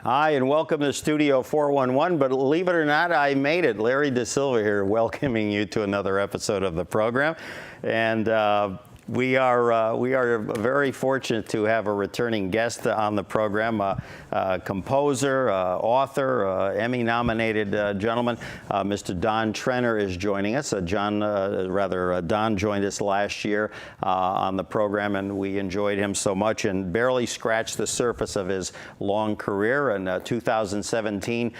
Hi, and welcome to Studio 411, but believe it or not, I made it. Larry DeSilva here, welcoming you to another episode of the program. And we are very fortunate to have a returning guest on the program, composer, author, Emmy nominated gentleman. Mr. Donn Trenner is joining us. Donn joined us last year on the program, and we enjoyed him so much and barely scratched the surface of his long career. In 2017,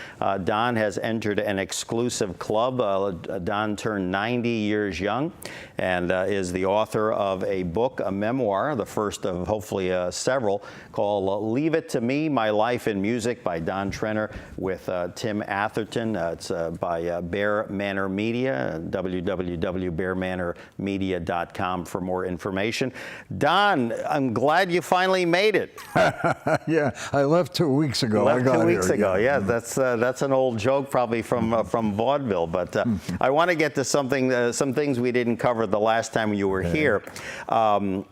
Donn has entered an exclusive club. Donn turned 90 years young and is the author of a book, a memoir, the first of hopefully several, called Leave It to Me, My Life in Music by Donn Trenner with Tim Atherton. It's by Bear Manor Media, www.bearmanormedia.com for more information. Donn, I'm glad you finally made it. Yeah, I left 2 weeks ago. Left 2 weeks ago, yeah. That's an old joke probably from vaudeville, but I want to get to something, some things we didn't cover the last time you were here.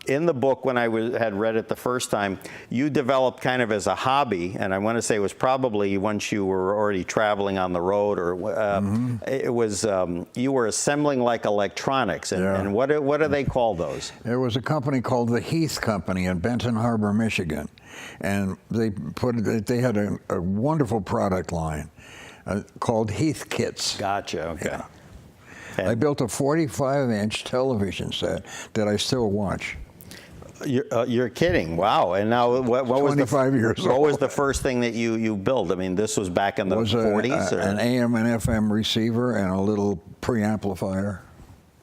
In the book, when I had read it the first time, you developed kind of as a hobby, and I want to say it was probably once you were already traveling on the road, or it was you were assembling like electronics, and what do they call those? There was a company called the Heath Company in Benton Harbor, Michigan, and they had a wonderful product line called Heath Kits. Gotcha. Okay. Yeah. I built a 45-inch television set that I still watch. You're kidding! Wow! And now, what was 25 years old. What was the first thing that you built? I mean, this was back in the 40s. An AM and FM receiver and a little preamplifier.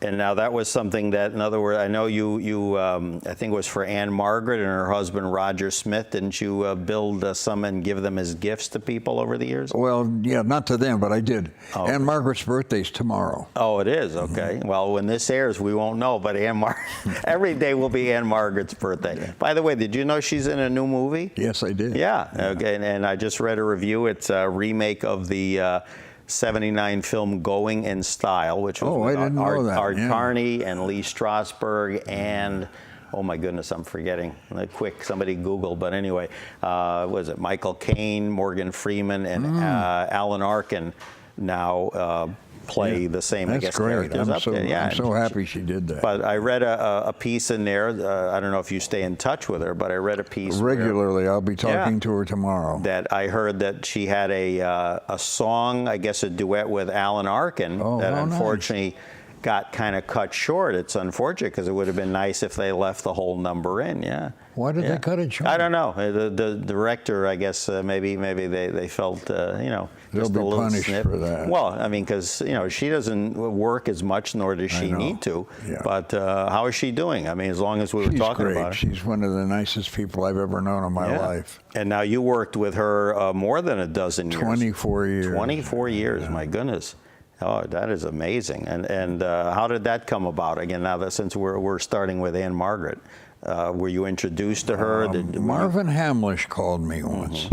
And now that was something that, in other words, I know you I think it was for Anne Margaret and her husband Roger Smith. Didn't you build some and give them as gifts to people over the years? Well, yeah, not to them, but I did. Oh. Anne Margaret's birthday's tomorrow. Oh, it is? Okay. Well, when this airs, we won't know, but every day will be Anne Margaret's birthday. Yeah. By the way, did you know she's in a new movie? Yes, I did. Yeah. Okay. And I just read a review. It's a remake of the 79 film Going in Style, which was with Art Carney and Lee Strasberg and, oh my goodness, I'm forgetting. Quick, somebody Google, but anyway, was it Michael Caine, Morgan Freeman, and Alan Arkin now play the same, I guess, characters up there. I'm so happy she did that. But I read a piece in there. I don't know if you stay in touch with her, but I read a piece regularly. I'll be talking to her tomorrow. That I heard that she had a song, I guess a duet with Alan Arkin, that unfortunately got kind of cut short. It's unfortunate because it would have been nice if they left the whole number in. Yeah. Why did they cut it short? I don't know. The director, I guess, maybe they felt, you know, they'll just a be little punished snip. for that. Well, I mean, because, you know, she doesn't work as much, nor does she need to. Yeah. But how is she doing? I mean, as long as we were talking about her. She's one of the nicest people I've ever known in my life. And now you worked with her more than a dozen years. 24 years. 24 years, my goodness. Oh, that is amazing. And how did that come about? Again, now that since we're starting with Anne Margaret, were you introduced to her? Marvin Hamlish called me once.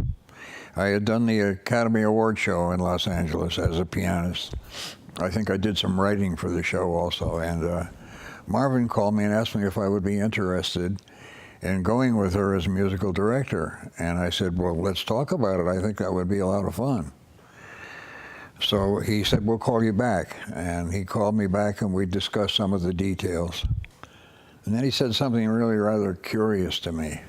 I had done the Academy Award show in Los Angeles as a pianist. I think I did some writing for the show also. And Marvin called me and asked me if I would be interested in going with her as musical director. And I said, well, let's talk about it. I think that would be a lot of fun. So he said, we'll call you back. And he called me back and we discussed some of the details. And then he said something really rather curious to me.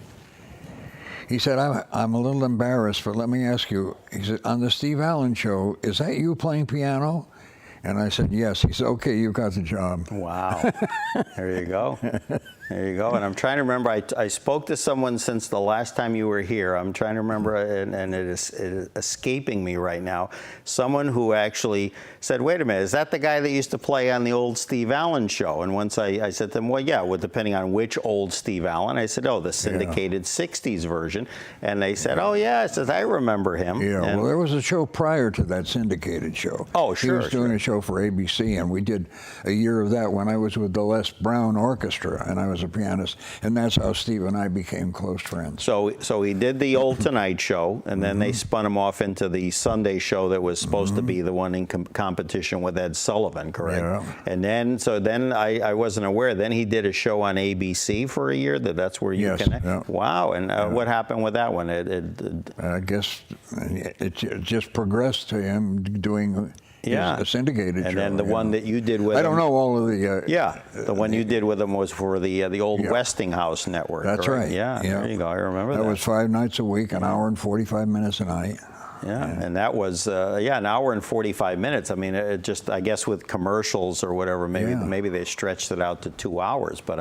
He said, I'm a little embarrassed, but let me ask you, he said, on the Steve Allen show, is that you playing piano? And I said, yes. He said, okay, you got the job. Wow. There you go. There you go. And I'm trying to remember, I spoke to someone since the last time you were here. I'm trying to remember, and it is escaping me right now. Someone who actually said, wait a minute, is that the guy that used to play on the old Steve Allen show? And once I said to them, well, yeah, well, depending on which old Steve Allen. I said, oh, the syndicated 60s version. And they said, oh, yeah. I said, I remember him. Yeah, well, there was a show prior to that syndicated show. Oh, sure. He was doing a show for ABC, and we did a year of that when I was with the Les Brown Orchestra, and I was as a pianist, and that's how Steve and I became close friends. So he did the old Tonight Show, and then they spun him off into the Sunday show that was supposed to be the one in competition with Ed Sullivan, correct? Yeah. And then I wasn't aware. Then he did a show on ABC for a year. That's where you connect. Yeah. Wow. And what happened with that one? I guess it just progressed to him doing a syndicated show. And then the one that you did with him. I don't know all of the... the one you did with him was for the old Westinghouse network. That's correct? right. Yeah, there you go. I remember that. That was 5 nights a week, an hour and 45 minutes a night. Yeah, and that was an hour and 45 minutes. I mean, it just, I guess with commercials or whatever, maybe they stretched it out to 2 hours. But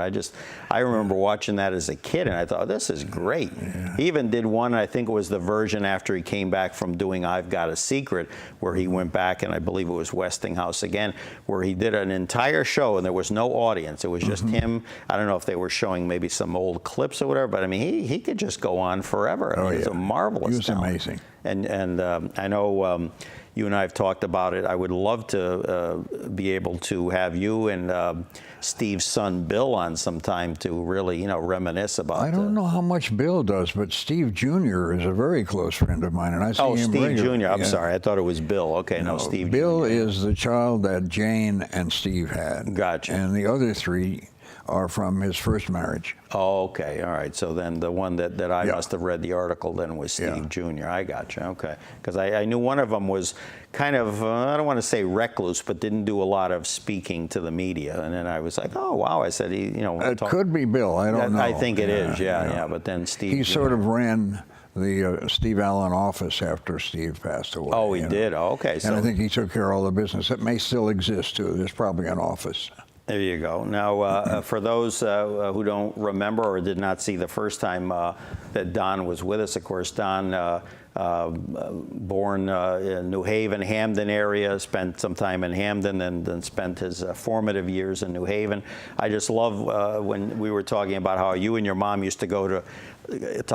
I remember watching that as a kid, and I thought, this is great. Yeah. He even did one, I think it was the version after he came back from doing I've Got a Secret, where he went back, and I believe it was Westinghouse again, where he did an entire show, and there was no audience. It was just him. I don't know if they were showing maybe some old clips or whatever, but I mean, he could just go on forever. I mean, he was a marvelous He was talent. amazing. And I know you and I have talked about it. I would love to be able to have you and Steve's son Bill on sometime to really, reminisce about. I don't know how much Bill does, but Steve Jr. is a very close friend of mine, and I see him Steve regularly. Jr. I'm sorry, I thought it was Bill. Okay, no, Steve. Bill Jr. is the child that Jane and Steve had. Gotcha. And the other three are from his first marriage. Oh, okay, all right. So then the one that I must have read the article then was Steve Jr. I gotcha, okay. Because I knew one of them was kind of, I don't want to say recluse, but didn't do a lot of speaking to the media. And then I was like, oh, wow. I said, It could be Bill, I don't know. I think it is, yeah. But then Steve. He sort of ran the Steve Allen office after Steve passed away. Oh, he did? Oh, okay. And I think he took care of all the business. It may still exist, too. There's probably an office. There you go. Now, for those who don't remember or did not see the first time that Donn was with us, of course, Donn, born in New Haven, Hamden area, spent some time in Hamden, and then spent his formative years in New Haven. I just love when we were talking about how you and your mom used to go to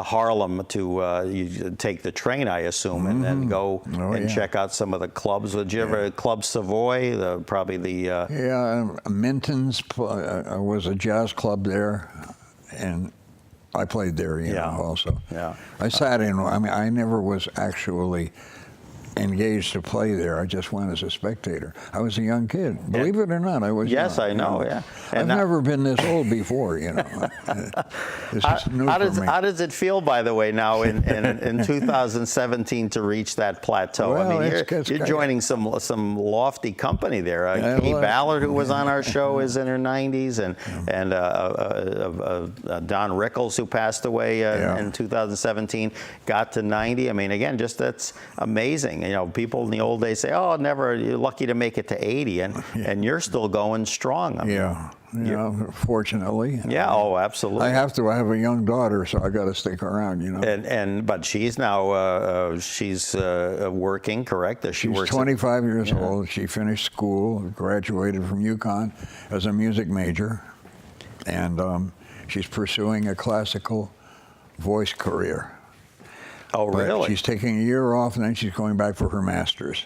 Harlem to you take the train, I assume, and then go check out some of the clubs. Did you ever Club Savoy? Probably the Minton's was a jazz club there, and I played there, you know, also. Yeah. I sat in. I mean, I never was actually engaged to play there. I just went as a spectator. I was a young kid. Believe it or not, I was. Yes, young, I know. You know. Yeah. I've never been this old before. You know. This is new for me. How does it feel, by the way, now in 2017 to reach that plateau? Well, I mean, you're joining some lofty company there. Kay Ballard, who was on our show, is in her 90s, and Don Rickles, who passed away in 2017, got to 90. I mean, again, just that's amazing. You know, people in the old days say, "Oh, never. You're lucky to make it to 80," and you're still going strong. I mean, fortunately. Yeah. Oh, absolutely. I have to. I have a young daughter, so I got to stick around. You know. But she's now she's working, correct? She's 25 years old. She finished school, graduated from UConn as a music major, and she's pursuing a classical voice career. Oh, really? But she's taking a year off, and then she's going back for her master's.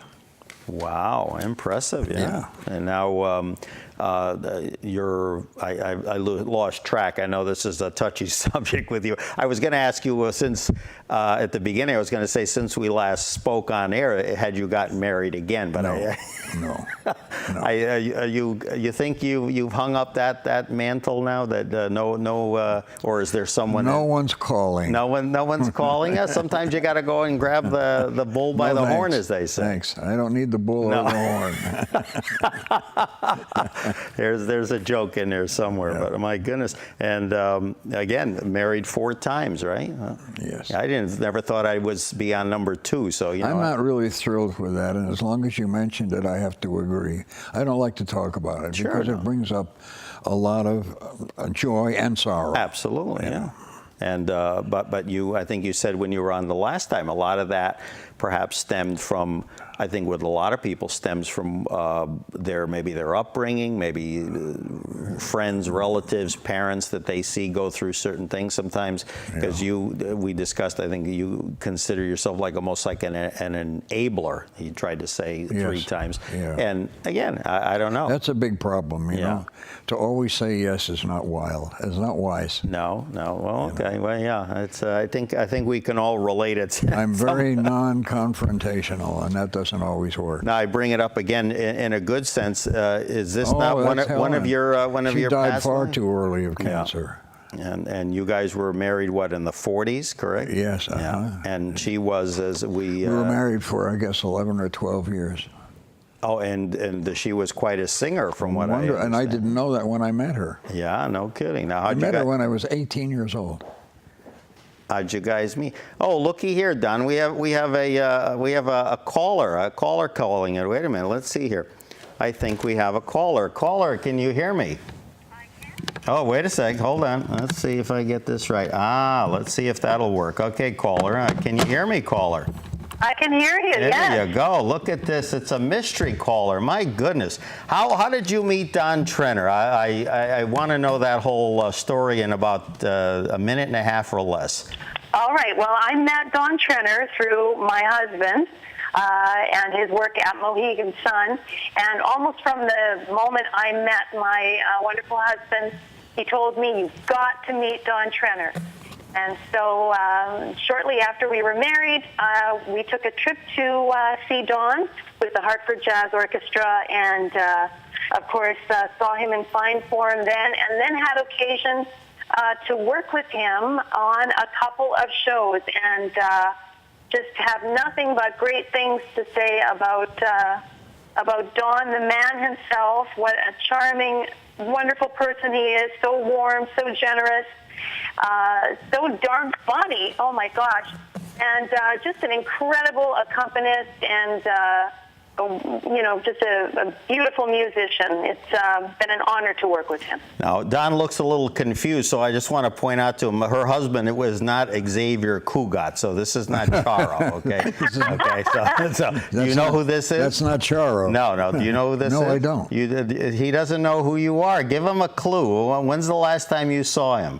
Wow, impressive! Yeah. And now I lost track. I know this is a touchy subject with you. I was going to ask you since at the beginning, I was going to say since we last spoke on air, had you gotten married again? But no. You think you've hung up that mantle now? That or is there someone? No one's calling. No one's calling us. Sometimes you got to go and grab the bull by the horn, as they say. Thanks. I don't need the bull or the horn. There's a joke in there somewhere, but my goodness. And again, married 4 times, right? Yes. I never thought I was be on number 2, so you know. I'm not really thrilled with that, and as long as you mentioned it, I have to agree. I don't like to talk about it because it brings up a lot of joy and sorrow. Absolutely, yeah. And but you, I think you said when you were on the last time, a lot of that perhaps stemmed from, I think with a lot of people, stems from maybe their upbringing, maybe friends, relatives, parents that they see go through certain things sometimes. Because we discussed, I think you consider yourself like almost like an enabler. You tried to say 3 times. Yeah. And again, I don't know. That's a big problem, you know. To always say yes is not wise. No. Well, okay. Well, yeah. It's. I think we can all relate it. I'm very non-confrontational, and that doesn't always work. Now I bring it up again in a good sense. Is this not one of your She died past far lives? too early of cancer. And you guys were married, what, in the 40s, correct? Yes. Yeah. And she was, as we were married for, I guess, 11 or 12 years. Oh, and she was quite a singer, from what I understand. And I didn't know that when I met her. Yeah, no kidding. Now, I met her when I was 18 years old. How'd you guys meet? Oh, looky here, Don. We have a caller calling it. Wait a minute. Let's see here. I think we have a caller. Caller, can you hear me? I can. Oh, wait a sec. Hold on. Let's see if I get this right. Let's see if that'll work. Okay, caller. Can you hear me, caller? I can hear you, yes. There you go. Look at this. It's a mystery caller. My goodness. How did you meet Donn Trenner? I want to know that whole story in about a minute and a half or less. All right. Well, I met Donn Trenner through my husband and his work at Mohegan Sun. And almost from the moment I met my wonderful husband, he told me, "You've got to meet Donn Trenner." And so shortly after we were married, we took a trip to see Donn with the Hartford Jazz Orchestra, and of course saw him in fine form then, and then had occasion to work with him on a couple of shows, and just have nothing but great things to say about Donn, the man himself. What a charming, wonderful person he is, so warm, so generous. So darn funny, oh my gosh, and just an incredible accompanist, and just a beautiful musician. It's been an honor to work with him. Now, Don looks a little confused, so I just want to point out to him, her husband, it was not Xavier Cugat, so this is not Charo, okay? Okay, so do you know who this is? That's not Charo. No, do you know who this is? No, I don't. He doesn't know who you are. Give him a clue. When's the last time you saw him?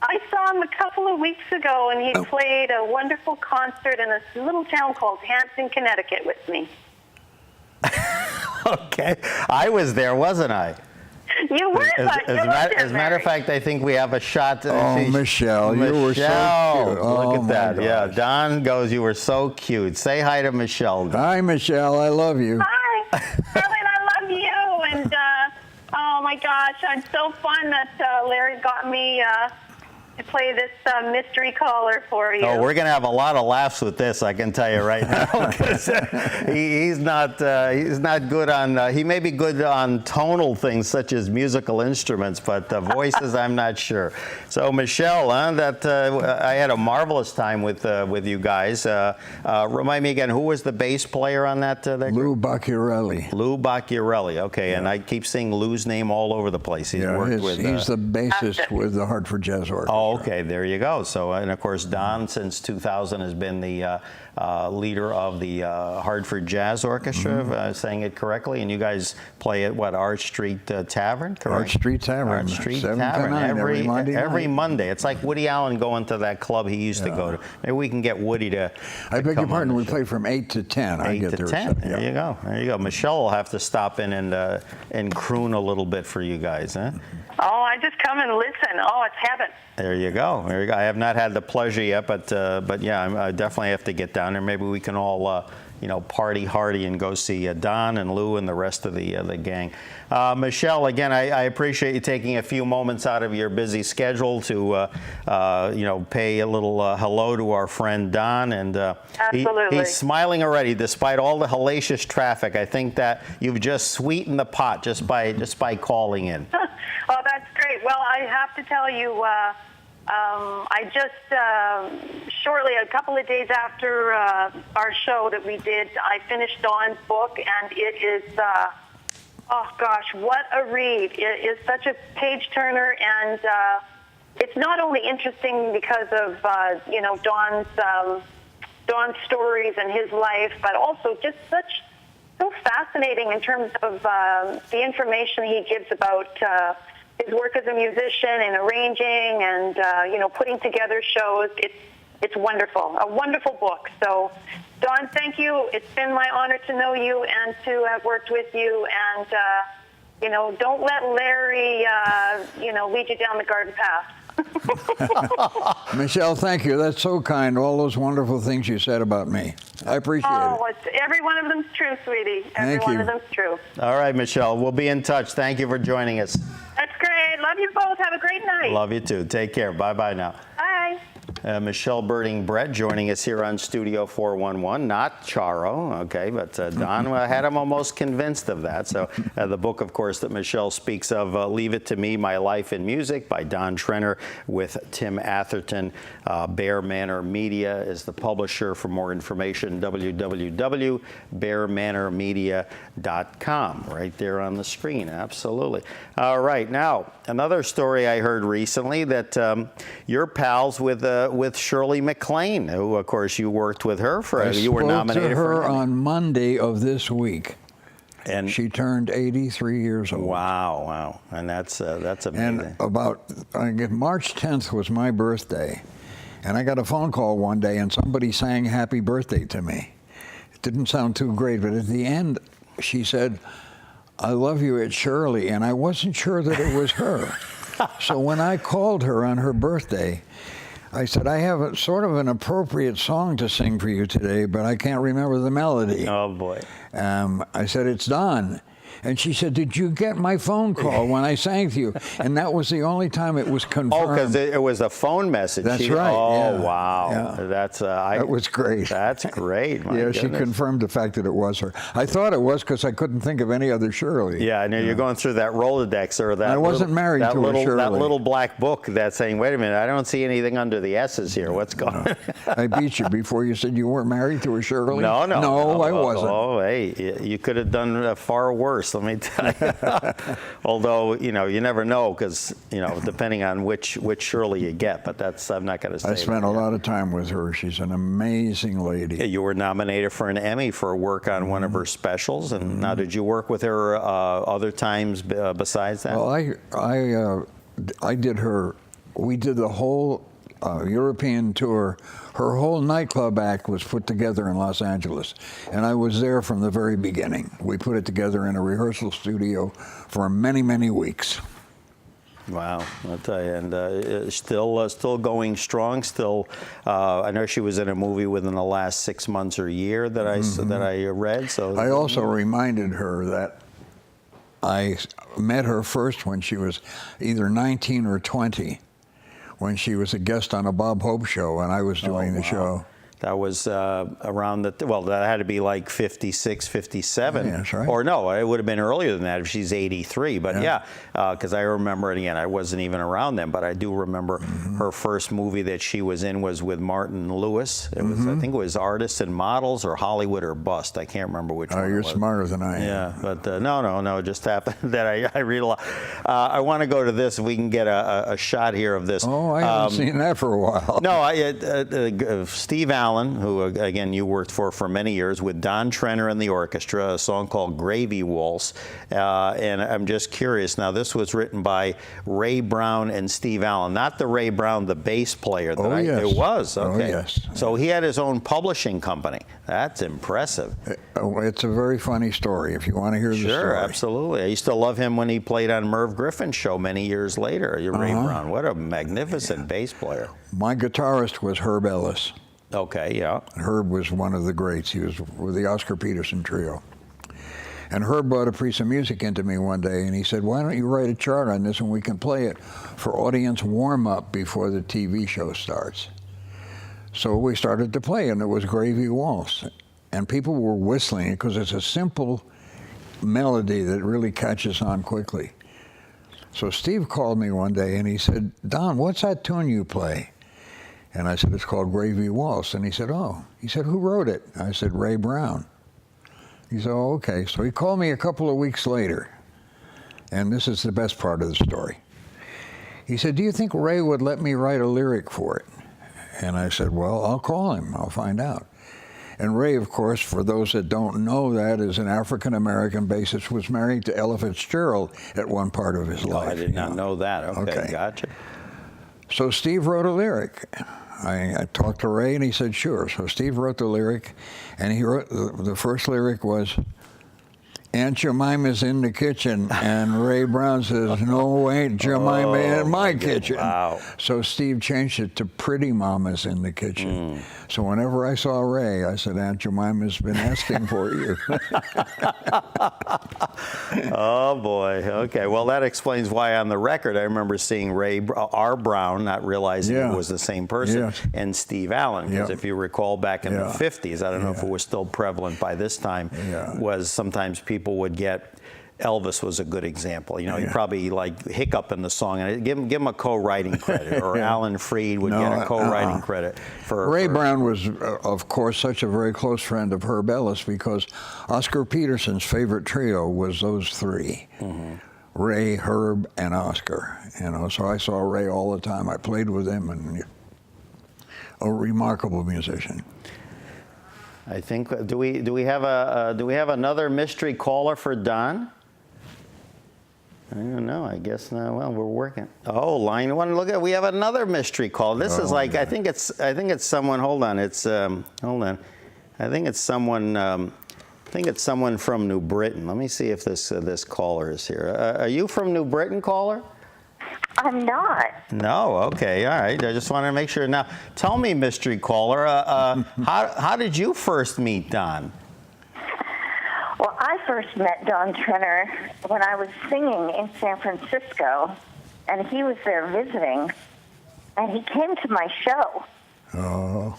I saw him a couple of weeks ago, and he played a wonderful concert in a little town called Hampton, Connecticut with me. Okay. I was there, wasn't I? You were, as a matter of fact, I think we have a shot. Michelle, you were so cute. Look at that. Gosh. Yeah, Don goes, you were so cute. Say hi to Michelle. Hi, Michelle. I love you. Hi. Carlin, I love you. And, oh, my gosh, it's so fun that Larry got me to play this mystery caller for you. Oh, we're going to have a lot of laughs with this, I can tell you right now. 'Cause, he's not good on, he may be good on tonal things such as musical instruments, but voices, I'm not sure. So, Michelle, I had a marvelous time with you guys. Remind me again, who was the bass player on that? Lou Bacchiarelli. Lou Bacchiarelli, okay, yeah. And I keep seeing Lou's name all over the place. He's worked with. He's the bassist with the Hartford Jazz Orchestra. Oh, okay, there you go. So, and of course, Donn, since 2000, has been the leader of the Hartford Jazz Orchestra, saying it correctly. And you guys play at what, Arch Street Tavern, correct? Arch Street Tavern. Arch Street 7 Tavern to 9 every Monday night. Every Monday. It's like Woody Allen going to that club he used to go to. Maybe we can get Woody to. I beg your pardon. We play from 8 to 10. 8 to 10. There you go. There you go. Michelle will have to stop in and croon a little bit for you guys, huh? Oh, I just come and listen. Oh, it's heaven. There you go. There you go. I have not had the pleasure yet, but yeah, I definitely have to get down there. Maybe we can all, party hardy and go see Don and Lou and the rest of the gang. Michelle, again, I appreciate you taking a few moments out of your busy schedule to, pay a little hello to our friend Don. And Absolutely. He's smiling already, despite all the hellacious traffic. I think that you've just sweetened the pot just by calling in. Oh, that's great. Well, I have to tell you, I just shortly, a couple of days after our show that we did, I finished Donn's book, and it is, oh gosh, what a read. It is such a page turner, and it's not only interesting because of Donn's stories and his life, but also just so fascinating in terms of the information he gives about his work as a musician and arranging and putting together shows. It's wonderful, a wonderful book. So, Donn, thank you. It's been my honor to know you and to have worked with you. And don't let Larry lead you down the garden path. Michelle, thank you. That's so kind. All those wonderful things you said about me. I appreciate it. Every one of them's true, sweetie. Every Thank one you. of them's true. All right, Michelle, we'll be in touch. Thank you for joining us. That's great. Love you both. Have a great night. Love you too. Take care. Bye-bye now. Bye. Michelle Birding-Brett joining us here on Studio 411, not Charo, okay, but Donn had him almost convinced of that. So the book, of course, that Michelle speaks of, Leave It to Me, My Life in Music by Donn Trenner with Tim Atherton. Bear Manor Media is the publisher. For more information, www.bearmanormedia.com, right there on the screen, absolutely. All right, now, another story I heard recently that you're pals with Shirley Maclaine, who, of course, you worked with her for. You were nominated to her for an Emmy. on Monday of this week, And she turned 83 years old. wow, and that's amazing. And I guess March 10th was my birthday, and I got a phone call one day, and somebody sang "Happy Birthday" to me. It didn't sound too great, but at the end, she said, "I love you, it's Shirley," and I wasn't sure that it was her. So when I called her on her birthday, I said, I have a sort of an appropriate song to sing for you today, but I can't remember the melody. Oh, boy. I said, it's Donn. And she said, did you get my phone call when I sang to you? And that was the only time it was confirmed. Oh, because it was a phone message. That's right. Oh, yeah. wow. Yeah. That was great. That's great. My Yeah, goodness. she confirmed the fact that it was her. I thought it was because I couldn't think of any other Shirley. Yeah, I know you're going through that Rolodex or that. I wasn't married to a Shirley. That little black book that's saying, wait a minute, I don't see anything under the S's here. What's going on? I beat you before you said you weren't married to a Shirley. No, I wasn't. Oh, hey, you could have done far worse, let me tell you. Although, you never know because, depending on which Shirley you get, but I'm not going to say. I spent a lot of time with her. She's an amazing lady. You were nominated for an Emmy for work on one of her specials, and now did you work with her other times besides that? Well, I did her. We did the whole European tour. Her whole nightclub act was put together in Los Angeles, and I was there from the very beginning. We put it together in a rehearsal studio for many, many weeks. Wow, I'll tell you, and still going strong. Still, I know she was in a movie within the last 6 months or year that I read. So I also reminded her that I met her first when she was either 19 or 20. When she was a guest on a Bob Hope show, and I was doing the show. That was around that had to be like 56, 57. Yeah, that's right. Or no, it would have been earlier than that if she's 83. But yeah, because I remember it again. I wasn't even around then, but I do remember her first movie that she was in was with Martin Lewis. It was, I think it was Artists and Models or Hollywood or Bust. I can't remember which one. You're it was. smarter than I am. Yeah, but no, it just happened that I read a lot. I want to go to this. If we can get a shot here of this. Oh, I haven't seen that for a while. No, Steve Allen, who again you worked for many years with Donn Trenner and the orchestra, a song called Gravy Waltz. And I'm just curious, now this was written by Ray Brown and Steve Allen, not the Ray Brown, the bass player. Yes. It was, okay. Oh, yes. So he had his own publishing company. That's impressive. It's a very funny story if you want to hear the story. Sure, absolutely. I used to love him when he played on Merv Griffin's show many years later. Ray Brown, what a magnificent bass player. My guitarist was Herb Ellis. Okay, yeah. Herb was one of the greats. He was with the Oscar Peterson Trio. And Herb brought a piece of music into me one day, and he said, why don't you write a chart on this and we can play it for audience warm-up before the TV show starts. So we started to play, and it was Gravy Waltz. And people were whistling because it's a simple melody that really catches on quickly. So Steve called me one day, and he said, Donn, what's that tune you play? And I said, it's called Gravy Waltz. And he said, oh. He said, who wrote it? I said, Ray Brown. He said, oh, okay. So he called me a couple of weeks later. And this is the best part of the story. He said, "Do you think Ray would let me write a lyric for it?" And I said, "Well, I'll call him. I'll find out." And Ray, of course, for those that don't know that, is an African-American bassist, was married to Ella Fitzgerald at one part of his life. I did not know that. Okay, gotcha. So Steve wrote a lyric. I talked to Ray, and he said, sure. So Steve wrote the lyric, and he wrote, the first lyric was, "Aunt Jemima's in the kitchen," and Ray Brown says, "No, Aunt Jemima in my kitchen." Wow. So Steve changed it to "Pretty Mama's in the kitchen." So whenever I saw Ray, I said, "Aunt Jemima's been asking for you." Oh boy. Okay. Well, that explains why on the record I remember seeing Ray R. Brown, not realizing it was the same person, and Steve Allen. Because if you recall, back in the 50s, I don't know if it was still prevalent by this time, was sometimes people would get. Elvis was a good example. You know, he probably like hiccup in the song, and give him a co-writing credit, or Alan Freed would get a co-writing credit for. Ray Brown was, of course, such a very close friend of Herb Ellis, because Oscar Peterson's favorite trio was those three: Ray, Herb, and Oscar. You know, so I saw Ray all the time. I played with him, and a remarkable musician. I think do we have another mystery caller for Donn? I don't know. I guess not. Well, we're working. Oh, line one. Look at, we have another mystery call. This is like, I think it's someone. Hold on. Hold on. I think it's someone from New Britain. Let me see if this caller is here. Are you from New Britain, caller? I'm not. No. Okay. All right. I just wanted to make sure. Now, tell me, mystery caller, how did you first meet Donn? Well, I first met Donn Trenner when I was singing in San Francisco, and he was there visiting, and he came to my show. Oh,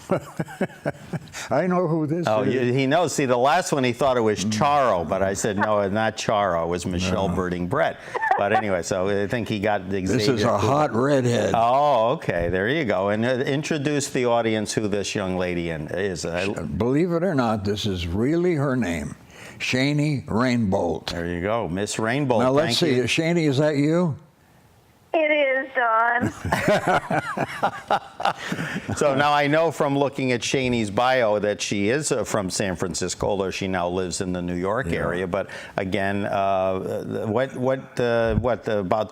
I know who this is. Oh, he knows. See, the last one he thought it was Charo, but I said, no, it's not Charo. It was Michelle Birding Brett. But anyway, so I think he got the This is a hot redhead. Oh, okay. There you go. And introduce the audience who this young lady is. Believe it or not, this is really her name. Shani Rainbolt. There you go, Miss Rainbolt. Now let's see, Shani, is that you? It is, Donn. So now I know from looking at Shani's bio that she is from San Francisco, although she now lives in the New York area. But again, about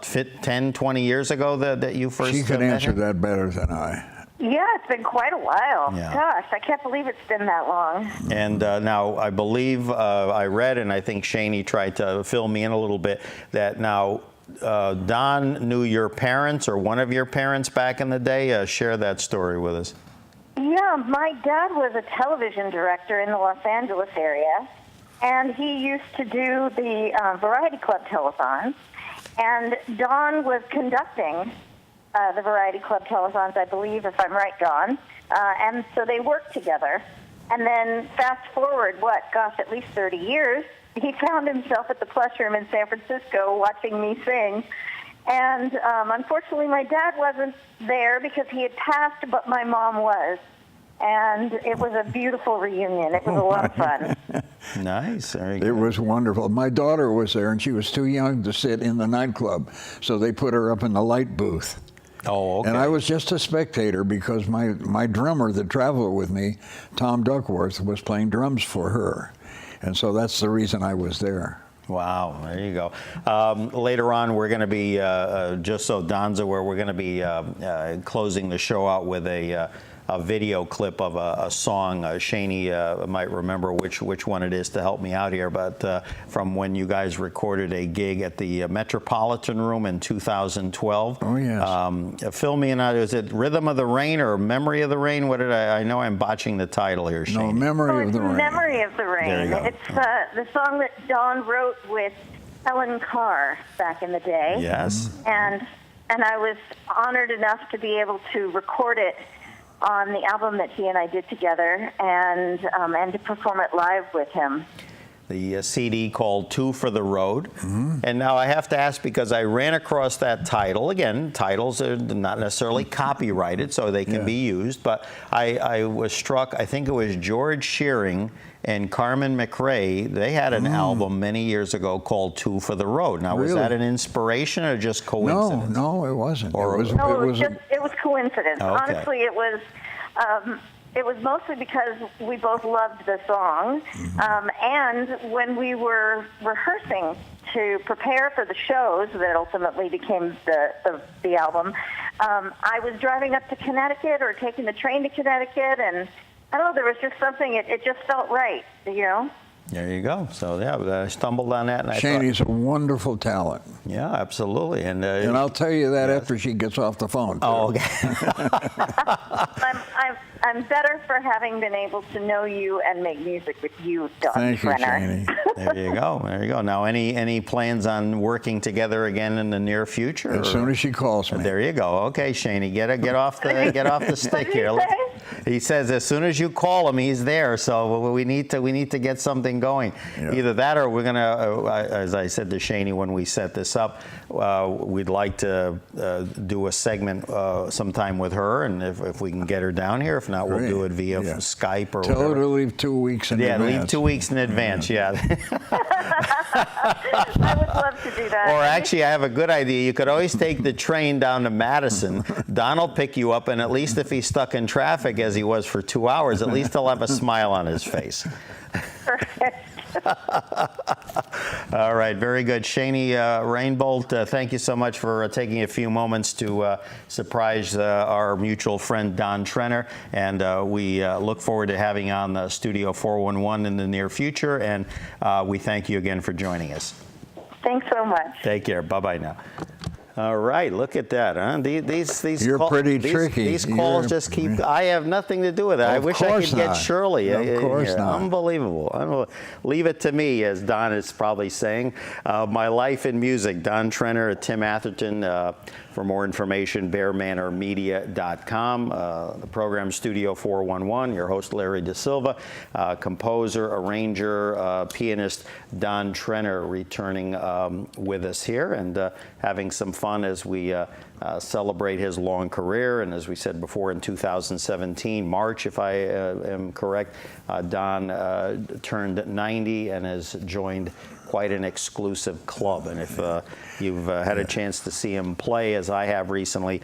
10, 20 years ago that you first She could met answer her? that better than I. Yeah, it's been quite a while. Yeah. Gosh, I can't believe it's been that long. And now I believe I read, and I think Shani tried to fill me in a little bit, that now Donn knew your parents or one of your parents back in the day. Share that story with us. Yeah, my dad was a television director in the Los Angeles area, and he used to do the Variety Club telethons, and Donn was conducting the Variety Club telethons, I believe, if I'm right, Donn. And so they worked together. And then fast forward, at least 30 years, he found himself at the Plush Room in San Francisco watching me sing. And unfortunately, my dad wasn't there because he had passed, but my mom was. And it was a beautiful reunion. It was a lot of fun. Nice. Very good. It was wonderful. My daughter was there, and she was too young to sit in the nightclub, so they put her up in the light booth. Oh, okay. And I was just a spectator because my drummer that traveled with me, Tom Duckworth, was playing drums for her. And so that's the reason I was there. Wow, there you go. Later on, we're going to be, just so Donn's aware, we're going to be closing the show out with a video clip of a song. Shani might remember which one it is to help me out here, but from when you guys recorded a gig at the Metropolitan Room in 2012. Oh, yes. Fill me in on, is it Rhythm of the Rain or Memory of the Rain? What did I know I'm botching the title here, Shani. No, Memory of the Rain. Memory of the Rain. There you go. It's the song that Donn wrote with Helen Carr back in the day. Yes. And I was honored enough to be able to record it on the album that he and I did together, and to perform it live with him. the CD called Two for the Road. And now I have to ask, because I ran across that title. Again, titles are not necessarily copyrighted, so they can be used. But I was struck, I think it was George Shearing and Carmen McRae. They had an album many years ago called Two for the Road. Now, was that an inspiration or just coincidence? No, it wasn't. Or it was coincidence. Okay. Honestly, it was mostly because we both loved the song, and when we were rehearsing to prepare for the shows that ultimately became the album, I was driving up to Connecticut or taking the train to Connecticut, and I don't know, there was just something, it just felt right, you know? There you go. So, yeah, I stumbled on that. And Shaney's a wonderful talent. Yeah, absolutely. And I'll tell you that after she gets off the phone, too. Oh, okay. I'm better for having been able to know you and make music with you, Donn Thank you, Trenner. Shaney. There you go. There you go. Now, any plans on working together again in the near future? As soon as she calls me. There you go. Okay, Shaney, get off the stick here. What did he say? He says as soon as you call him, he's there. So we need to get something going. Yeah. Either that, or we're gonna, as I said to Shaney when we set this up, we'd like to do a segment sometime with her, and if we can get her down here. If not, we'll Great. do it via Yeah. Skype or Tell whatever. her to leave 2 weeks in advance. Yeah, leave 2 weeks in advance. Yeah. I would love to do that. Or actually, I have a good idea. You could always take the train down to Madison. Don will pick you up, and at least if he's stuck in traffic, as he was for 2 hours, at least he'll have a smile on his face. Perfect. All right, very good. Shaney Rainbolt, thank you so much for taking a few moments to surprise our mutual friend Donn Trenner, and we look forward to having you on the Studio 411 in the near future, and we thank you again for joining us. Thanks so much. Take care. Bye-bye now. All right, look at that, huh? These You're pretty tricky. These calls just keep. I have nothing to do with it. I Of wish I course could get not. Shirley. Of course here. not. Unbelievable. Leave it to me, as Don is probably saying. My life in music. Donn Trenner at Tim Atherton. For more information, bearmanormedia.com. The program Studio 411. Your host Larry DeSilva, composer, arranger, pianist Donn Trenner, returning with us here and having some fun as we celebrate his long career. And as we said before, in 2017, March, if I am correct, Don turned 90 and has joined quite an exclusive club. And if you've had a chance to see him play, as I have recently,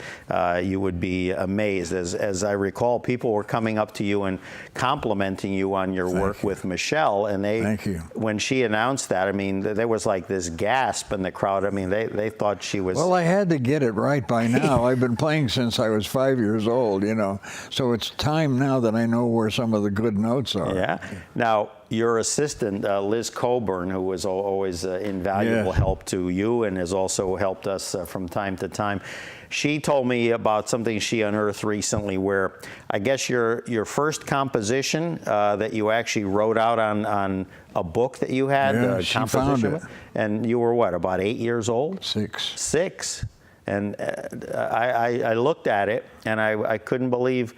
you would be amazed. As I recall, people were coming up to you and complimenting you on your work with Michelle. And Thank you. when she announced that, I mean, there was like this gasp in the crowd. I mean, they thought she was... Well, I had to get it right by now. I've been playing since I was 5 years old, you know. So it's time now that I know where some of the good notes are. Yeah. Now, your assistant, Liz Coburn, who was always invaluable help to you and has also helped us from time to time, she told me about something she unearthed recently where I guess your first composition that you actually wrote out on a book that you had, Yeah, she found it. And you were what, about 8 years old? 6. 6. And I looked at it and I couldn't believe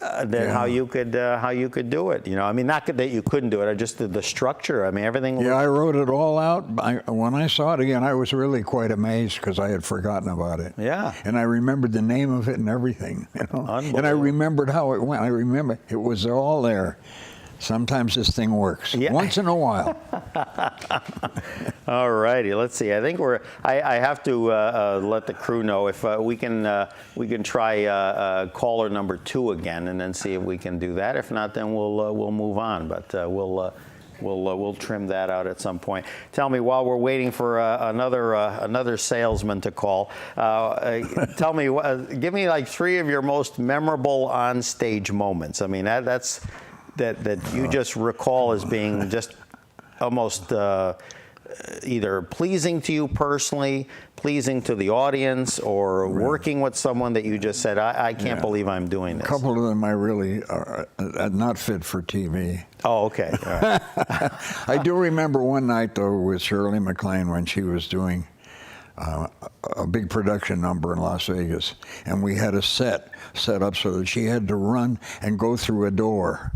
how you could do it. You know, I mean, not that you couldn't do it. Just the structure. I mean, everything. Yeah, I wrote it all out. When I saw it again, I was really quite amazed because I had forgotten about it. Yeah. And I remembered the name of it and everything. You know? And I remembered how it went. I remember it was all there. Sometimes this thing works. Yeah. Once in a while. All righty, let's see. I think I have to let the crew know if we can try caller number 2 again, and then see if we can do that. If not, then we'll move on. But we'll trim that out at some point. Tell me, while we're waiting for another salesman to call, tell me, give me like 3 of your most memorable on-stage moments. I mean, that you just recall as being just almost either pleasing to you personally, pleasing to the audience, or working with someone that you just said, I can't believe I'm doing this. A couple of them I really are not fit for TV. Oh, okay. All right. I do remember one night, though, with Shirley Maclaine when she was doing a big production number in Las Vegas, and we had a set up so that she had to run and go through a door.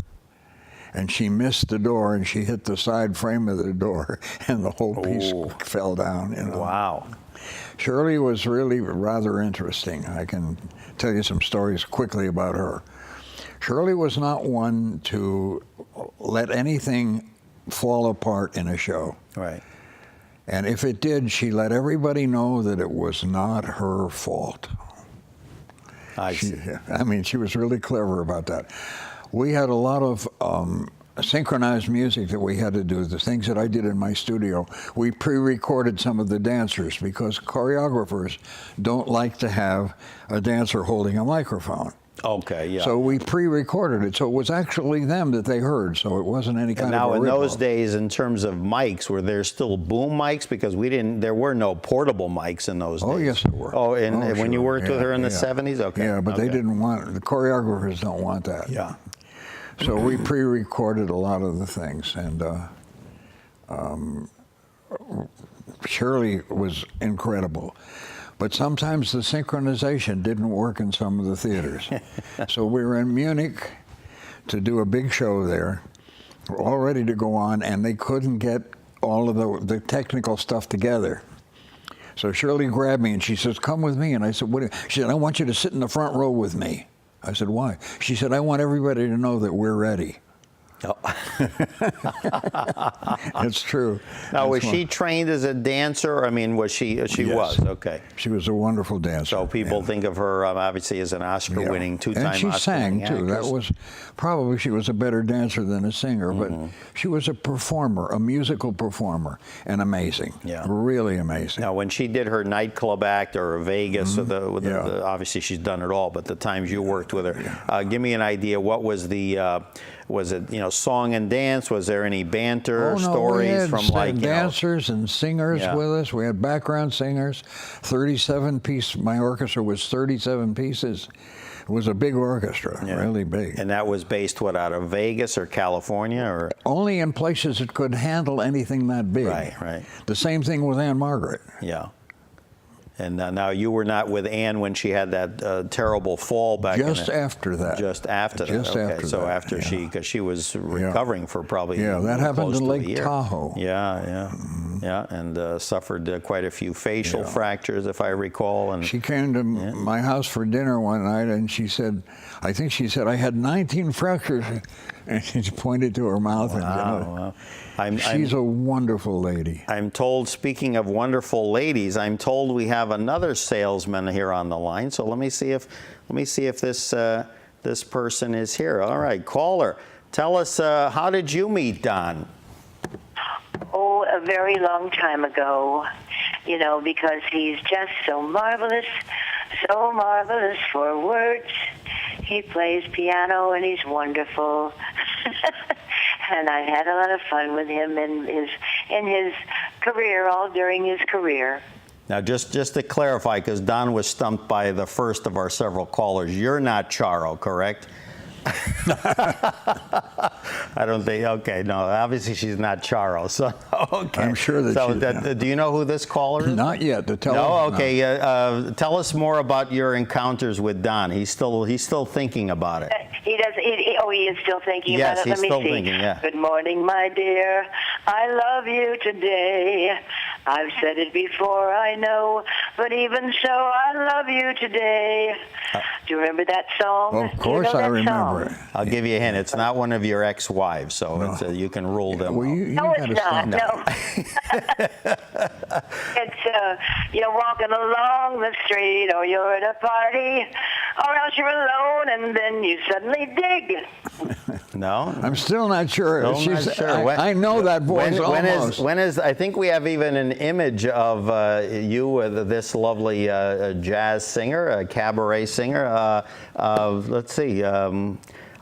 and she missed the door, and she hit the side frame of the door, and the whole piece fell down. You know. Wow. Shirley was really rather interesting. I can tell you some stories quickly about her. Shirley was not one to let anything fall apart in a show. Right. And if it did, she let everybody know that it was not her fault. I mean, she was really clever about that. We had a lot of synchronized music that we had to do, the things that I did in my studio. We pre-recorded some of the dancers because choreographers don't like to have a dancer holding a microphone. Okay, yeah. So we pre-recorded it, so it was actually them that they heard, so it wasn't any kind of a Now, in rip-off. those days, in terms of mics, were there still boom mics? Because there were no portable mics in those days. Oh, yes, there were. Oh, and when sure. you worked with her in the Yeah. 70s? Okay. Yeah, but they Okay. didn't want, the choreographers don't want that. Yeah. So we pre-recorded a lot of the things, and Shirley was incredible. But sometimes the synchronization didn't work in some of the theaters. So we were in Munich to do a big show there. We're all ready to go on, and they couldn't get all of the technical stuff together. So Shirley grabbed me, and she says, "Come with me." And I said, "What?" She said, "I want you to sit in the front row with me." I said, "Why?" She said, "I want everybody to know that we're ready." Oh. That's true. Now, was That's she trained as a dancer? I mean, was she? She was. Okay. She was a wonderful dancer. So people think of her obviously as an Oscar-winning, two-time And she sang Oscar-winning too. actress. That was probably, she was a better dancer than a singer, but she was a performer, a musical performer, and amazing. Yeah. Really amazing. Now, when she did her nightclub act or Vegas, or obviously she's done it all, but the times you worked with her, give me an idea. What was the? Was it song and dance? Was there any banter stories we had from dancers and singers Yeah. with us? We had background singers. 37-piece. My orchestra was 37 pieces. It was a big orchestra, really big. And that was based out of Vegas or California or? Only in places that could handle anything that big. Right. The same thing with Anne Margaret. Yeah. And now you were not with Anne when she had that terrible fall back. Just after that. Just after that. Just okay. after So that, after because she was recovering for probably that happened close in to a Lake year. Tahoe. Yeah, and suffered quite a few facial fractures, if I recall. And She came to my house for dinner one night, and she said, I think she said, I had 19 fractures. And she pointed to her mouth. Wow. She's a wonderful lady. I'm told, speaking of wonderful ladies, I'm told we have another salesman here on the line. So let me see if this person is here. All right, caller, tell us, how did you meet Donn? Oh, a very long time ago, because he's just so marvelous for words. He plays piano and he's wonderful. And I had a lot of fun with him in his career, all during his career. Now, just to clarify, because Donn was stumped by the first of our several callers, you're not Charo, correct? I don't think. Okay, no. Obviously, she's not Charo. So okay. I'm sure that. Do you know who this caller is? Not yet. To tell. No. Okay. Tell us more about your encounters with Donn. He's still thinking about it. He does. He is still thinking Yes, about it. he's Let me still see. thinking, yeah. Good morning, my dear. I love you today. I've said it before, I know, but even so, I love you today. Do you remember that song? Of course, I remember it. I'll give you a hint. It's not one of your ex-wives, so it's, you can rule them. Well, out. you No, gotta it's not. stop. No. It's you're walking along the street, or you're at a party, or else you're alone, and then you suddenly dig. No. I'm still not sure. Still not sure. I know that voice almost. When is? I think we have even an image of you with this lovely jazz singer, a cabaret singer. Let's see.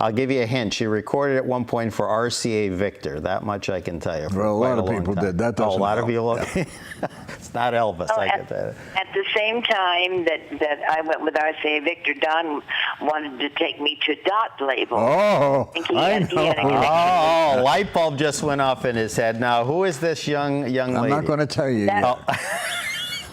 I'll give you a hint. She recorded at one point for RCA Victor. That much I can tell you. For Well, a quite lot of long people time. did. That Oh, a doesn't lot of help. people. It's not Elvis. I get that. At the same time that I went with RCA Victor, Donn wanted to take me to Dot Label. Oh, I think he had a connection. Oh, light bulb just went off in his head. Now, who is this young lady? I'm not going to tell you. That- yet.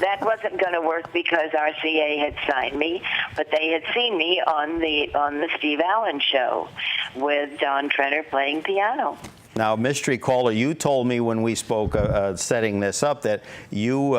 that wasn't going to work because RCA had signed me, but they had seen me on the Steve Allen show with Donn Trenner playing piano. Now, Mystery Caller, you told me when we spoke setting this up that you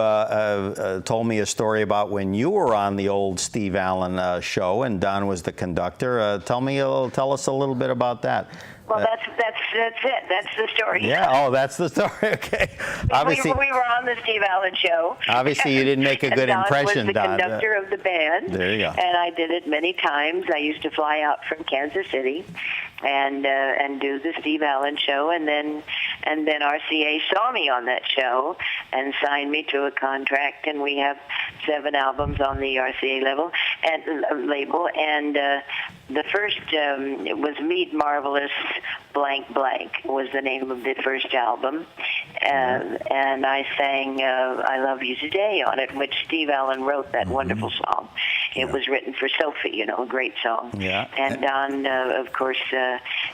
told me a story about when you were on the old Steve Allen show and Don was the conductor. Tell us a little bit about that. Well, that's it. That's the story. Yeah. Oh, that's the story. Okay. Obviously, we were on the Steve Allen show. Obviously, you didn't make a good impression, Don was the conductor of the band. There you go. And I did it many times. I used to fly out from Kansas City and do the Steve Allen show, and then RCA saw me on that show and signed me to a contract, and we have 7 albums on the RCA label, and the first it was Meet Marvelous Blank Blank was the name of the first album, and I sang I Love You Today on it, which Steve Allen wrote that wonderful song. It was written for Sophie, a great song. Yeah. And Don, of course,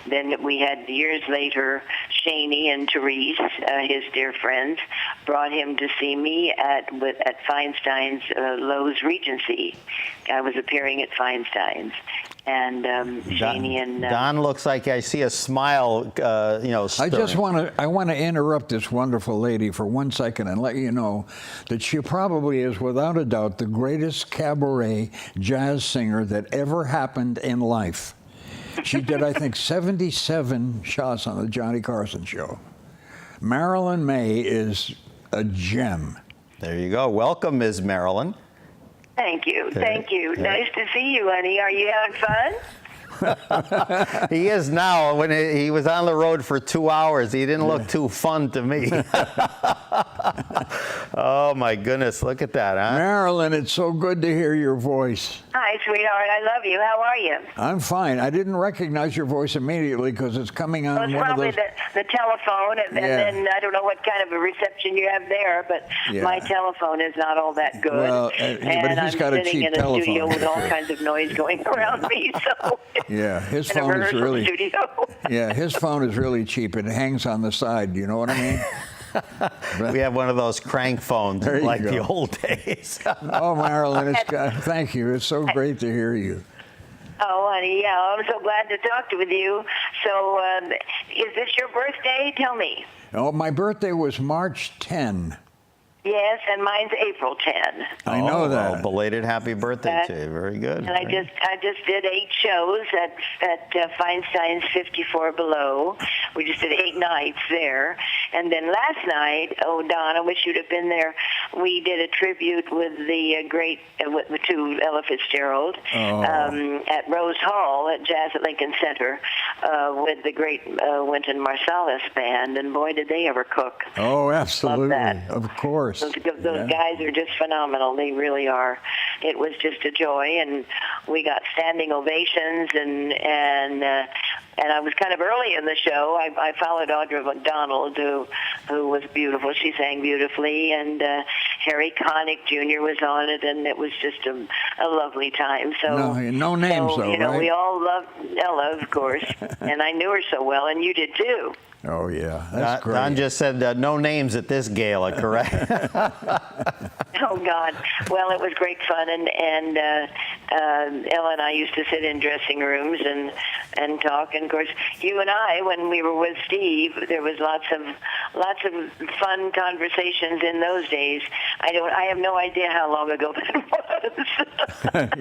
then we had years later, Shaney and Therese, his dear friends, brought him to see me at Feinstein's Lowe's Regency. I was appearing at Feinstein's. And Shaney and Don looks like I see a smile. I just want to interrupt this wonderful lady for 1 second and let you know that she probably is, without a doubt, the greatest cabaret jazz singer that ever happened in life. She did, I think, 77 shots on the Johnny Carson show. Marilyn May is a gem. There you go. Welcome, Ms. Marilyn. Thank you. Thank you. Nice to see you, honey. Are you having fun? He is now. When he was on the road for 2 hours, he didn't look too fun to me. Oh, my goodness. Look at that, huh? Marilyn, it's so good to hear your voice. Hi, sweetheart. I love you. How are you? I'm fine. I didn't recognize your voice immediately because it's coming on It's one of probably those... the telephone, and then I don't know what kind of a reception you have there, but my telephone is not all that good. Well, and but he's got a cheap I'm sitting in a telephone. studio with all kinds of noise going around me, so... Yeah, his in a phone is rehearsal really... studio. Yeah, his phone is really cheap. It hangs on the side. You know what I mean? We have one of those crank phones There you like go. the old days. Oh, Marilyn, thank you. It's so great to hear you. Oh, honey, yeah, I'm so glad to talk with you. So, is this your birthday? Tell me. Oh, my birthday was March 10. Yes, and mine's April 10. I know that. Well, belated happy birthday to you. Very good. And I just did 8 shows at Feinstein's 54 Below. We just did 8 nights there. And then last night, oh, Don, I wish you'd have been there, we did a tribute with the great, to Ella Fitzgerald at Rose Hall at Jazz at Lincoln Center with the great Wynton Marsalis band. And boy, did they ever cook. Oh, absolutely. Love that. Of course. Those guys are just phenomenal. They really are. It was just a joy, and we got standing ovations, and I was kind of early in the show. I followed Audra McDonald, who was beautiful. She sang beautifully, and Harry Connick Jr. was on it, and it was just a lovely time. So no names, though, right? We all loved Ella, of course, and I knew her so well, and you did too. Oh, yeah. That's great. Don just said no names at this gala, correct? Oh, God. Well, it was great fun, and Ella and I used to sit in dressing rooms and talk. And, of course, you and I, when we were with Steve, there was lots of fun conversations in those days. I have no idea how long ago that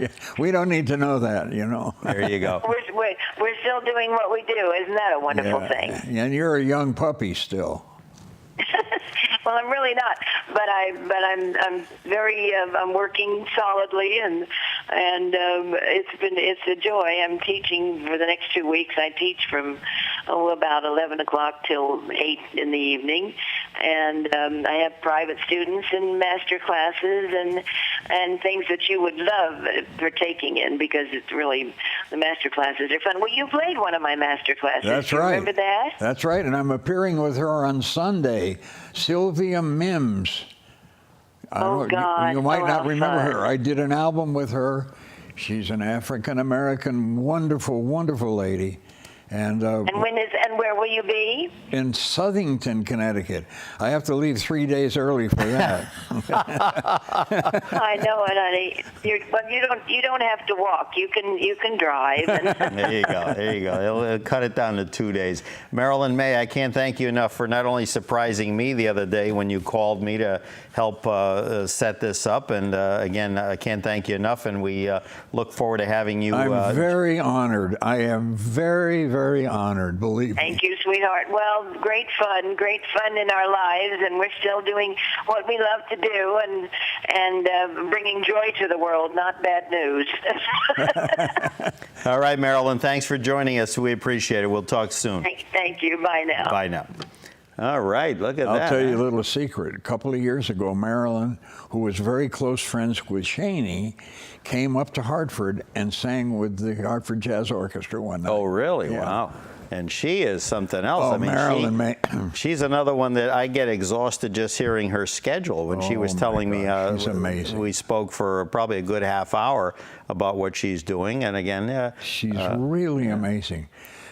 was. We don't need to know that, you know. There you go. We're still doing what we do. Isn't that a wonderful thing? And you're a young puppy still. Well, I'm really not, but I'm very I'm working solidly, and it's a joy. I'm teaching for the next 2 weeks. I teach from about 11 o'clock till 8 in the evening, and I have private students and master classes and things that you would love partaking in, because it's really, the master classes are fun. Well, you played one of my master classes. That's Do you right. Remember that? That's right, and I'm appearing with her on Sunday. Sylvia Mims. God. You might not how remember fun. her. I did an album with her. She's an African-American, wonderful, wonderful lady. And where will you be? in Southington, Connecticut. I have to leave 3 days early for that. I know it, honey. But you don't have to walk. You can drive. There you go. There you go. It'll cut it down to 2 days. Marilyn May, I can't thank you enough for not only surprising me the other day when you called me to help set this up, and again, I can't thank you enough. And we look forward to having you. I'm very honored. I am very, very honored. Believe me. Thank you, sweetheart. Well, great fun in our lives, and we're still doing what we love to do, and bringing joy to the world, not bad news. All right, Marilyn, thanks for joining us. We appreciate it. We'll talk soon. Thank you. Bye now. Bye now. All right, look at that. I'll tell you a little secret. A couple of years ago, Marilyn, who was very close friends with Shaney, came up to Hartford and sang with the Hartford Jazz Orchestra one night. Oh, really? Yeah. Wow. And she is something else. Oh, I mean, Marilyn May. She's another one that I get exhausted just hearing her schedule. When she was telling me, she's amazing. We spoke for probably a good half hour about what she's doing. And again, she's really amazing.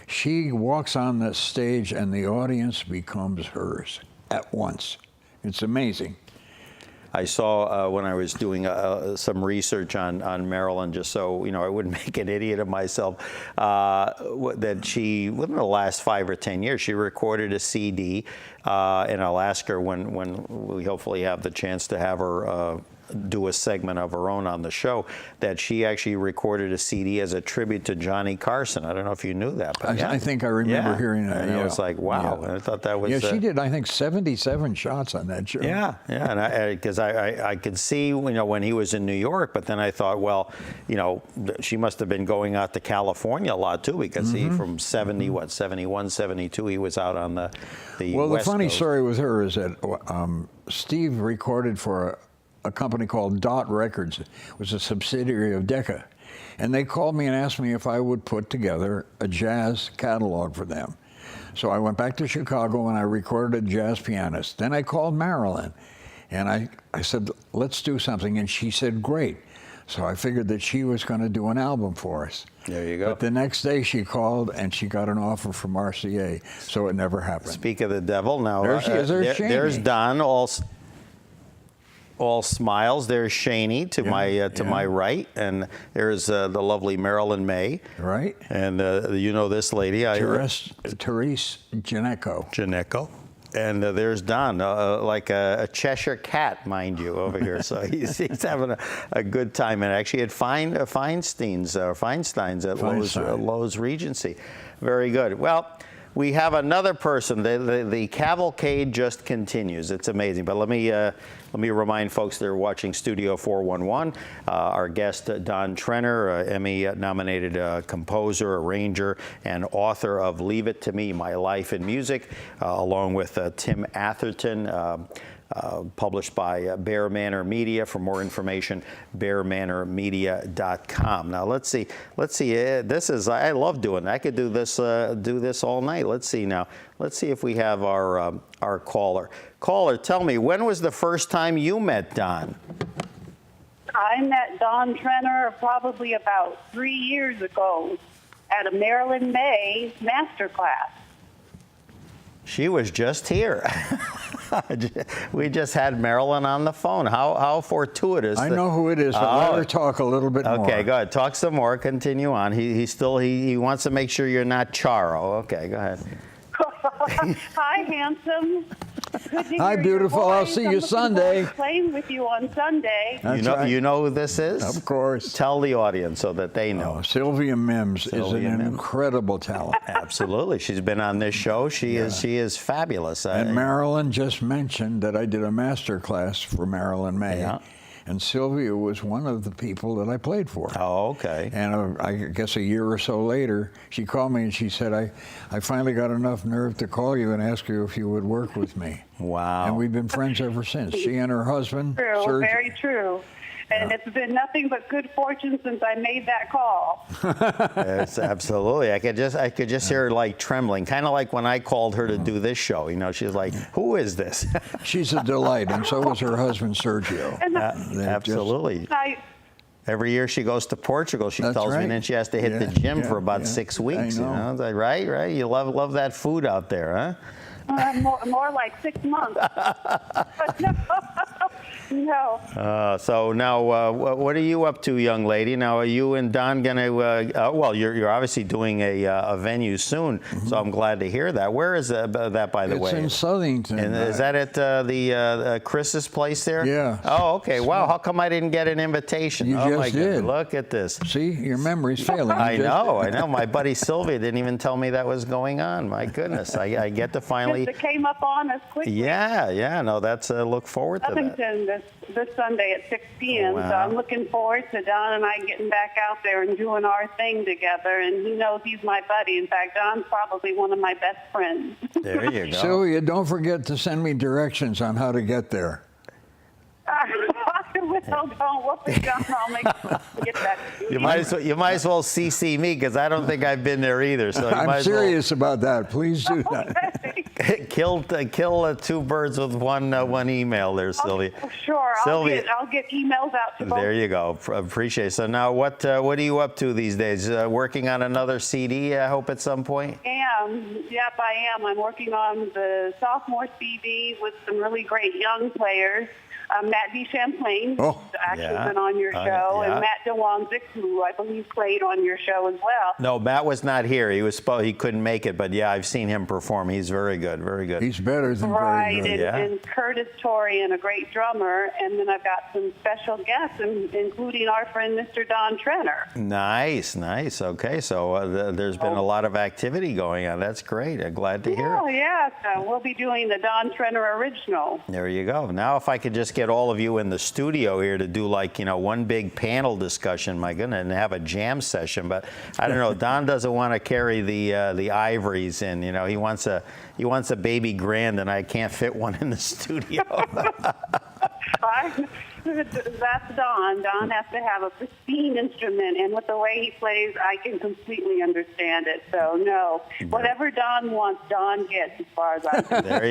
She walks on the stage and the audience becomes hers at once. It's amazing. I saw when I was doing some research on Marilyn, just so I wouldn't make an idiot of myself, that she, within the last 5 or 10 years, she recorded a CD, and I'll ask her when we hopefully have the chance to have her do a segment of her own on the show, that she actually recorded a CD as a tribute to Johnny Carson. I don't know if you knew that. But I think I remember hearing that. And I was like, wow. And I thought that was... Yeah, she did, I think, 77 shots on that show. Yeah, and because I could see, when he was in New York, but then I thought, well, she must have been going out to California a lot too, because he, from 71, 72, he was out on the Well, West the funny Coast. story with her is that Steve recorded for a company called Dot Records. It was a subsidiary of Decca. And they called me and asked me if I would put together a jazz catalog for them. So I went back to Chicago and I recorded a jazz pianist. Then I called Marilyn and I said, let's do something. And she said, great. So I figured that she was going to do an album for us. There you go. But the next day she called and she got an offer from RCA. So it never happened. Speak of the devil. Now, There she is. There's Shaney. There's Donn, all smiles. There's Shaney to my right, and there's the lovely Marilyn May. Right. And this lady, Therese Janecko. Janecko. And there's Donn, like a Cheshire cat, mind you, over here. So he's having a good time. And actually at Feinstein's at Lowe's Regency. Very good. Well, we have another person. The cavalcade just continues. It's amazing. But let me remind folks that are watching Studio 411. Our guest, Donn Trenner, Emmy-nominated composer, arranger, and author of Leave It to Me, My Life in Music, along with Tim Atherton, published by Bear Manor Media. For more information, bearmanormedia.com. Now let's see. This is, I love doing it. I could do this all night. Let's see now. Let's see if we have our caller. Caller, tell me, when was the first time you met Donn? I met Donn Trenner probably about 3 years ago at a Marilyn May masterclass. She was just here. We just had Marilyn on the phone. How fortuitous. I know who it is, but let her talk a little bit more. Okay, go ahead. Talk some more. Continue on. He wants to make sure you're not Charo. Okay, go ahead. Hi, handsome. Good to Hi, hear beautiful. Your I'll voice. see you I'm looking Sunday. forward to playing with you on Sunday. That's right. You know who this is? Of course. Tell the audience so that they know. Sylvia Mims is an incredible talent. Absolutely. She's been on this show. She is fabulous. And Marilyn just mentioned that I did a master class for Marilyn May. Yeah. And Sylvia was one of the people that I played for. Oh, okay. And I guess a year or so later, she called me and she said, I finally got enough nerve to call you and ask you if you would work with me. Wow. And we've been friends ever since. She and her husband, True, Serge. very true. And it's been nothing but good fortune since I made that call. Yes, absolutely. I could just hear her like trembling, kind of like when I called her to do this show. She was like, "Who is this?" She's a delight, and so was her husband, Sergio. And Absolutely. Every year she goes to Portugal, she That's tells me, right. and then she has to hit the gym for about 6 weeks. I know. You know? Is that right? Right? You love that food out there, huh? More like 6 months. But no. So now, what are you up to, young lady? Now, are you and Don going to? Well, you're obviously doing a venue soon, so I'm glad to hear that. Where is that, by the way? It's in Southington. And is that at the Chris's place there? Yeah. Oh, okay. Wow. How come I didn't get an invitation? You oh just my goodness. did. Look at this. See, your memory's failing. I know. My buddy Sylvia didn't even tell me that was going on. My goodness. I get to finally. It came up on us quickly. Yeah. No, that's look forward to that. Southington this Sunday at 6 p.m. Wow. So I'm looking forward to Don and I getting back out there and doing our thing together. And he knows he's my buddy. In fact, Don's probably one of my best friends. There you go. Sylvia, don't forget to send me directions on how to get there. I'll get that. You might as well CC me because I don't think I've been there either. So you might I'm as well serious about that. Please do that. kill two birds with one email there, Sylvia. Sure, Sylvia, I'll get emails out to both. there you go. Appreciate it. So now, what are you up to these days? Working on another CD, I hope at some point. Yep, I am. I'm working on the sophomore CD with some really great young players. Matt D. Champlain, Oh, who's actually yeah. been on your show, yeah. and Matt DeWanzik, who I believe played on your show as well. No, Matt was not here. He couldn't make it, but yeah, I've seen him perform. He's very good, very good. He's better than Right, very good. and Curtis Torian, a great drummer, and then I've got some special guests, including our friend Mr. Donn Trenner. Nice. Okay, so there's been a lot of activity going on. That's great. I'm glad to hear it. Oh, yeah, so we'll be doing the Donn Trenner original. There you go. Now, if I could just get all of you in the studio here to do one big panel discussion, my goodness, and have a jam session. But I don't know. Don doesn't want to carry the ivories in. He wants a baby grand, and I can't fit one in the studio. That's Don. Don has to have a pristine instrument, and with the way he plays, I can completely understand it. So, no, whatever Don wants, Don gets as far as I'm concerned. There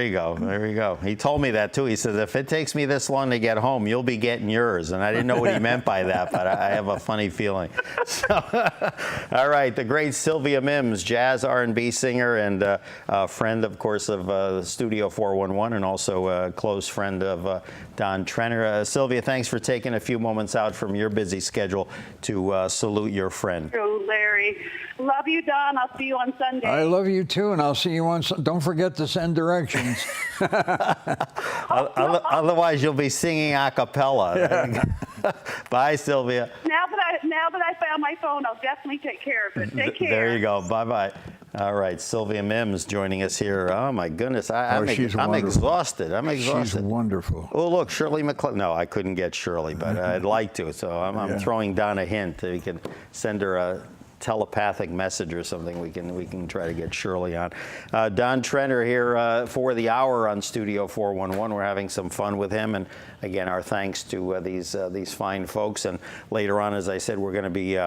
you go. He told me that, too. He says, if it takes me this long to get home, you'll be getting yours. And I didn't know what he meant by that, but I have a funny feeling. So, all right, the great Sylvia Mims, jazz R&B singer and a friend, of course, of Studio 411, and also a close friend of Donn Trenner. Sylvia, thanks for taking a few moments out from your busy schedule to salute your friend. Oh, Larry. Love you, Don. I'll see you on Sunday. I love you too, and I'll see you on. Don't forget to send directions. Otherwise, you'll be singing a cappella. Bye, Sylvia. Now that I found my phone, I'll definitely take care of it. Take care. There you go. Bye-bye. All right, Sylvia Mims joining us here. Oh, my goodness. I'm exhausted. She's wonderful. Oh, look, Shirley Maclaine. No, I couldn't get Shirley, but I'd like to. So I'm throwing Don a hint. We can send her a telepathic message or something. We can try to get Shirley on. Donn Trenner here for the hour on Studio 411. We're having some fun with him, and again, our thanks to these fine folks. And later on, as I said, we're going to be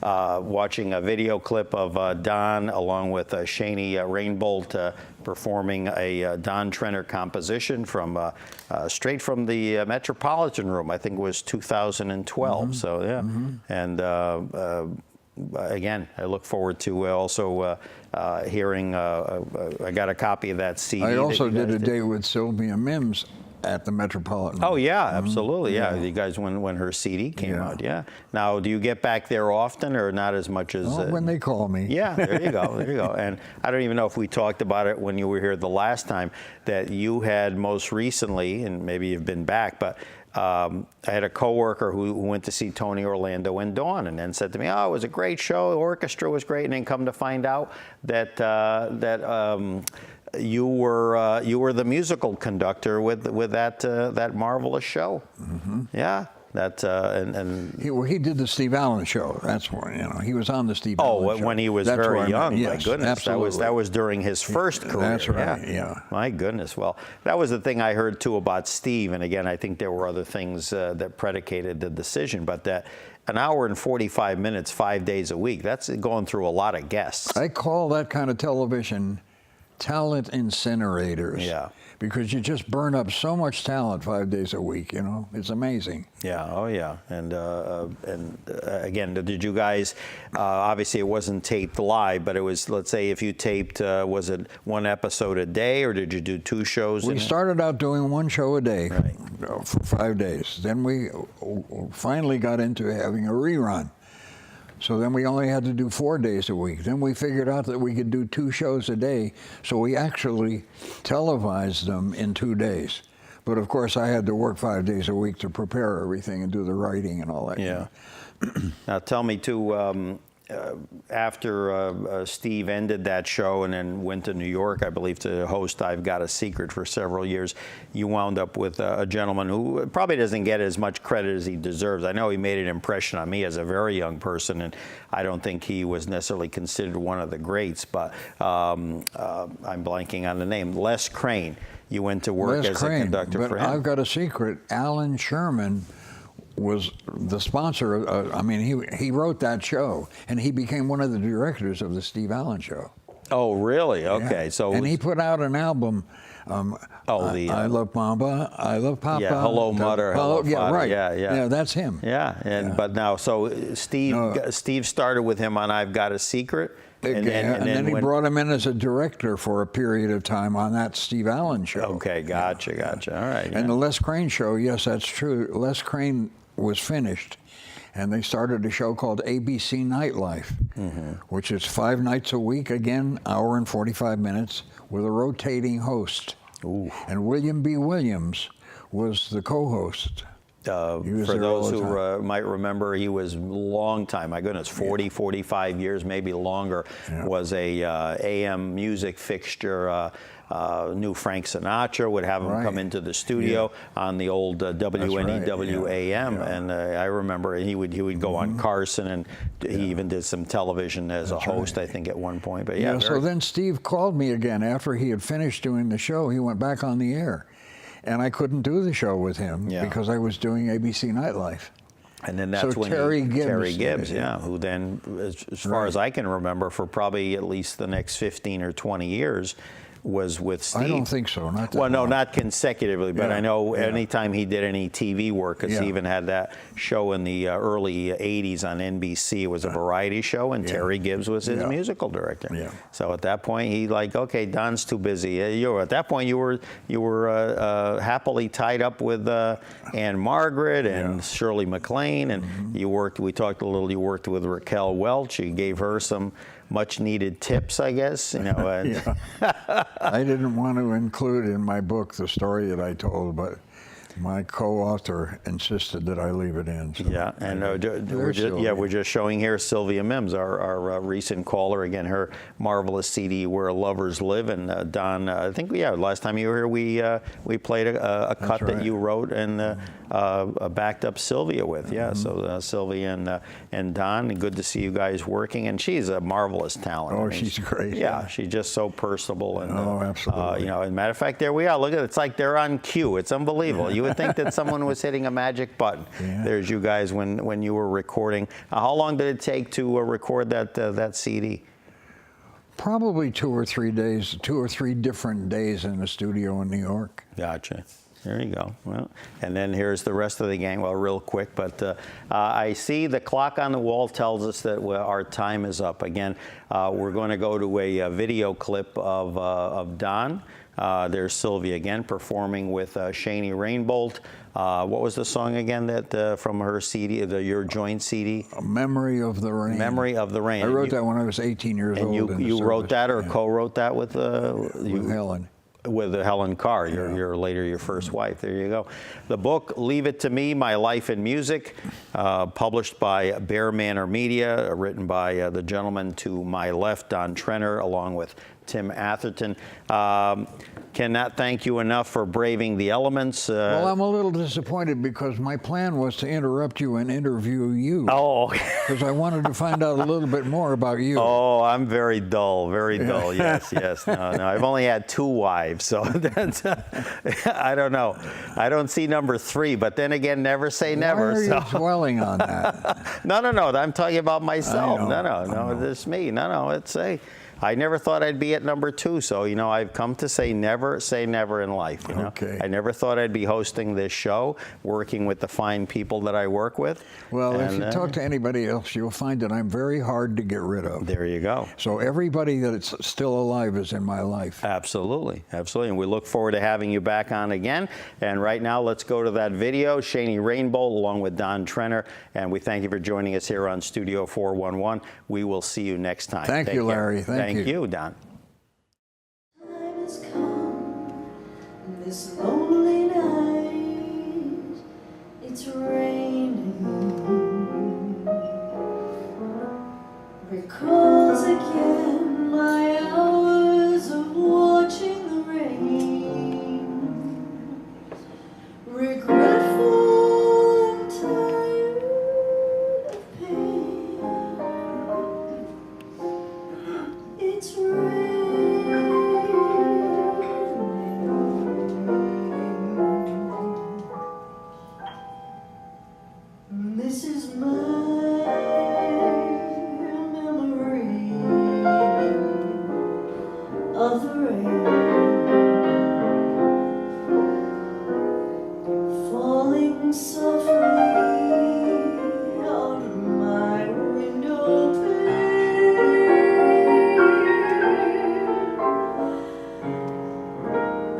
watching a video clip of Don along with Shani Rainbolt performing a Donn Trenner composition from straight from the Metropolitan Room. I think it was 2012. Mm-hmm. So yeah, and. Again, I look forward to also hearing. I got a copy of that CD. I also did a day with Sylvia Mims at the Metropolitan. Oh yeah, absolutely. Yeah, you guys when her CD came out. Yeah. Now, do you get back there often, or not as much as? When they call me. Yeah, there you go. There you go. And I don't even know if we talked about it when you were here the last time, that you had most recently, and maybe you've been back, but. I had a coworker who went to see Tony Orlando and Dawn, and then said to me, "Oh, it was a great show. The orchestra was great." And then come to find out that you were the musical conductor with that marvelous show. Mm-hmm. Yeah. That he did the Steve Allen show. That's when he was on the Steve Allen show. When he was very young. Yes, my goodness, absolutely. that was during his first career. That's right. Yeah. My goodness. Well, that was the thing I heard too about Steve. And again, I think there were other things that predicated the decision, but that. An hour and 45 minutes, 5 days a week. That's going through a lot of guests. I call that kind of television talent incinerators. Yeah. Because you just burn up so much talent 5 days a week, you know? It's amazing. Yeah, oh yeah. And again, did you guys, obviously it wasn't taped live, but it was, let's say if you taped, was it one episode a day, or did you do 2 shows? We started out doing 1 show a day Right. for 5 days. Then we finally got into having a rerun. So then we only had to do 4 days a week. Then we figured out that we could do 2 shows a day. So we actually televised them in 2 days. But of course, I had to work 5 days a week to prepare everything and do the writing and all that. Yeah. Now tell me too, after Steve ended that show and then went to New York, I believe, to host I've Got a Secret for several years, you wound up with a gentleman who probably doesn't get as much credit as he deserves. I know he made an impression on me as a very young person, and I don't think he was necessarily considered one of the greats, but I'm blanking on the name. Les Crane. You went to work as a conductor for him. I've Got a Secret. Alan Sherman was the sponsor. I mean, he wrote that show, and he became one of the directors of the Steve Allen Show. Oh, really? Okay. Yeah. So and he put out an album. I Love Mamba, I Love Papa. Yeah, Hello Mother, Hello yeah, Father. right. Yeah, that's him. Yeah, and but now, so Steve started with him on I've Got a Secret. And then he brought him in as a director for a period of time on that Steve Allen Show. Okay, gotcha. All right. And the Les Crane Show, yes, that's true. Les Crane was finished, and they started a show called ABC Nightlife, which is 5 nights a week, again, hour and 45 minutes, with a rotating host. Ooh. And William B. Williams was the co-host. For those who might remember, he was a long time, my goodness, 40, 45 years, maybe longer, was a AM music fixture. Knew Frank Sinatra, would have him come into the studio on the old WNEW-AM, and I remember he would go on Carson, and he even did some television as a host, I think, at one point. But so then Steve called me again after he had finished doing the show. He went back on the air, and I couldn't do the show with him because I was doing ABC Nightlife. And then that's when Terry Gibbs, who then, as far as I can remember, for probably at least the next 15 or 20 years, was with Steve. I don't think so. Not that well, no, long. not consecutively, but I know anytime he did any TV work, because he even had that show in the early 80s on NBC. It was a variety show, and Terry Gibbs was his musical director. Yeah. So at that point, he okay, Don's too busy. At that point, you were happily tied up with Anne Margaret and Shirley Maclaine, and you worked. We talked a little. You worked with Raquel Welch. You gave her some much-needed tips, I guess. I didn't want to include in my book the story that I told, but my co-author insisted that I leave it in. So yeah, and we're just showing here Sylvia Mims, our recent caller. Again, her marvelous CD, Where Lovers Live. And Don, I think last time you were here, we played a cut that you wrote and backed up Sylvia with. Yeah, so Sylvia and Don, good to see you guys working. And she's a marvelous talent. Oh, she's great. Yeah, she's just so personable. And, absolutely. as a matter of fact, there we are. Look at it. It's like they're on cue. It's unbelievable. You would think that someone was hitting a magic button. There's you guys when you were recording. How long did it take to record that CD? Probably 2 or 3 days, 2 or 3 different days in the studio in New York. Gotcha. There you go. Well, and then here's the rest of the gang. Well, real quick, but I see the clock on the wall tells us that our time is up. Again, we're going to go to a video clip of Donn. There's Sylvia again performing with Shani Rainbolt. What was the song again that from her CD, your joint CD? Memory of the Rain. Memory of the Rain. I wrote that when I was 18 years old. And you wrote that or co-wrote that with Helen. With Helen Carr, your first wife. There you go. The book, Leave It to Me, My Life in Music, published by Bear Manor Media, written by the gentleman to my left, Donn Trenner, along with Tim Atherton. Cannot thank you enough for braving the elements. Well, I'm a little disappointed because my plan was to interrupt you and interview you. Oh, because I wanted to find out a little bit more about you. Oh, I'm very dull, yes. No, I've only had 2 wives, so that's, I don't know. I don't see number 3, but then again, never say never. Why are you dwelling on that? No, I'm talking about myself. No, it's me. No, it's I never thought I'd be at number 2. So, you know, I've come to say never in life. You know? Okay. I never thought I'd be hosting this show, working with the fine people that I work with. Well, if And, you talk to anybody else, you'll find that I'm very hard to get rid of. there you go. So everybody that's still alive is in my life. Absolutely, absolutely. And we look forward to having you back on again. And right now, let's go to that video, Shani Rainbow, along with Donn Trenner. And we thank you for joining us here on Studio 411. We will see you next time. Thank Take you, care. Larry. Thank you. Don. Time has come, this lonely night, it's raining. Recalls again my hours of watching the rain. Regretful and tired of pain. It's raining. This is my memory of the rain falling softly on my window pane.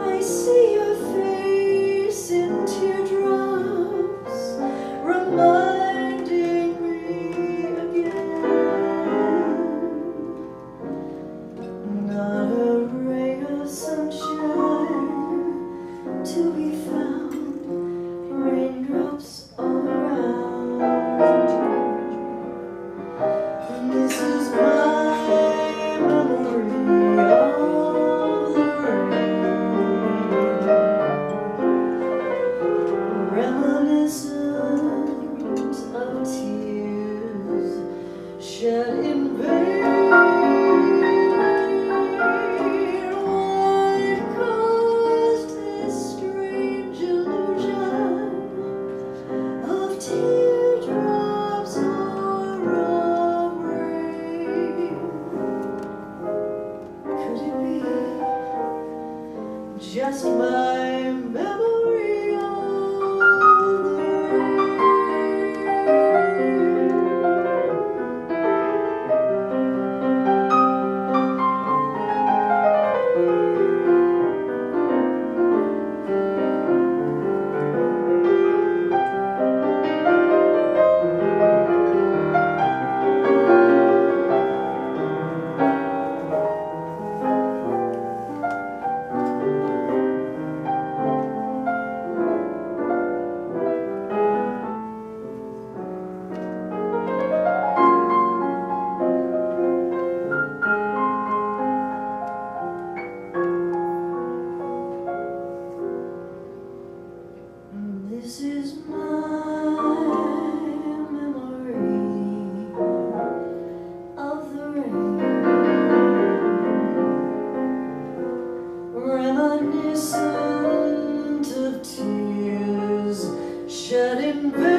I see your face in teardrops, reminding me again. Not a ray of sunshine to be found, raindrops all around. And this is my memory of the rain, reminiscent of tears shed in vain. What caused this strange illusion of teardrops or of rain? Could it be just my memory of the This is my memory of the rain, reminiscent of tears shed in vain.